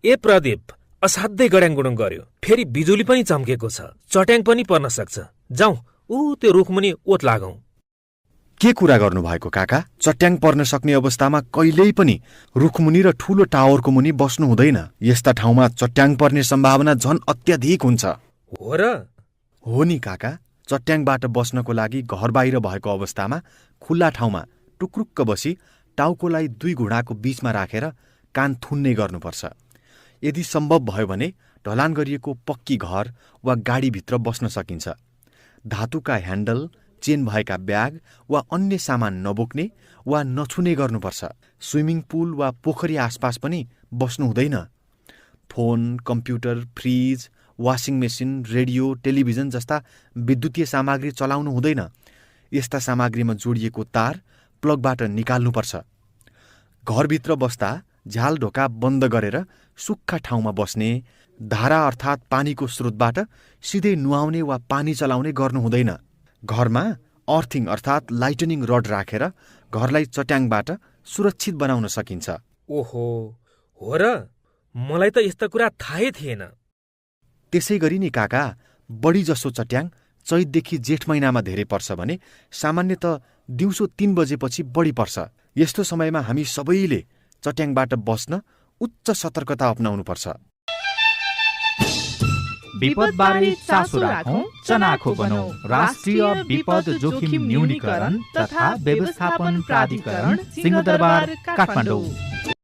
ए प्रदीप, असाध्यै गड्याङगुडुङ गर्यो। फेरि बिजुली पनि चम्केको छ, चट्याङ पनि पर्न सक्छ। जाउँ, त्यो रुखमुनि ओत लागौं। के कुरा गर्नुभएको काका? चट्याङ पर्न सक्ने अवस्थामा कहिल्यै पनि रुखमुनि र ठूलो टावरको मुनि बस्नु हुँदैन। यस्ता ठाउँमा चट्याङ पर्ने सम्भावना झन अत्याधिक हुन्छ। हो र? हो नि काका, चट्याङबाट बस्नको लागि घर बाहिर भएको अवस्थामा खुल्ला ठाउँमा टुक्रुक्क बसी टाउकोलाई 2 घुँडाको बीचमा राखेर कान थुन्ने गर्नुपर्छ। यदि सम्भव भयो भने ढलान गरिएको पक्की घर वा गाडीभित्र बस्न सकिन्छ। धातुका ह्यान्डल, चेन भएका ब्याग वा अन्य सामान नबोक्ने वा नछुने गर्नुपर्छ। स्विमिङ पुल वा पोखरी आसपास पनि बस्नु हुँदैन। Phone, computer, fridge, washing machine, radio, television जस्ता विद्युतीय सामग्री चलाउनु हुँदैन। यस्ता सामग्रीमा जोडिएको तार प्लगबाट निकाल्नुपर्छ। घरभित्र बस्दा झ्याल ढोका बन्द गरेर सुक्खा ठाउँमा बस्ने, धारा अर्थात् पानीको स्रोतबाट सिधै नुहाउने वा पानी चलाउने गर्नु हुँदैन। घरमा अर्थिङ अर्थात् लाइटनिङ रड राखेर घरलाई चट्याङबाट सुरक्षित बनाउन सकिन्छ। ओहो, हो र? मलाई त यस्ता कुरा थाहै थिएन। त्यसै गरी नि काका, बढी जसो चट्याङ चैतदेखि जेठ महिनामा धेरै पर्छ भने सामान्यत दिउँसो 3 बजेपछि बढी पर्छ। यस्तो समयमा हामी सबैले चट्याङबाट बस्न उच्च सतर्कता अपनाउनुपर्छ। विपदबारे चासो राखौं, चनाखो बनौं। राष्ट्रिय विपद जोखिम न्यूनीकरण तथा व्यवस्थापन प्राधिकरण, सिंहदरबार, काठमाडौँ।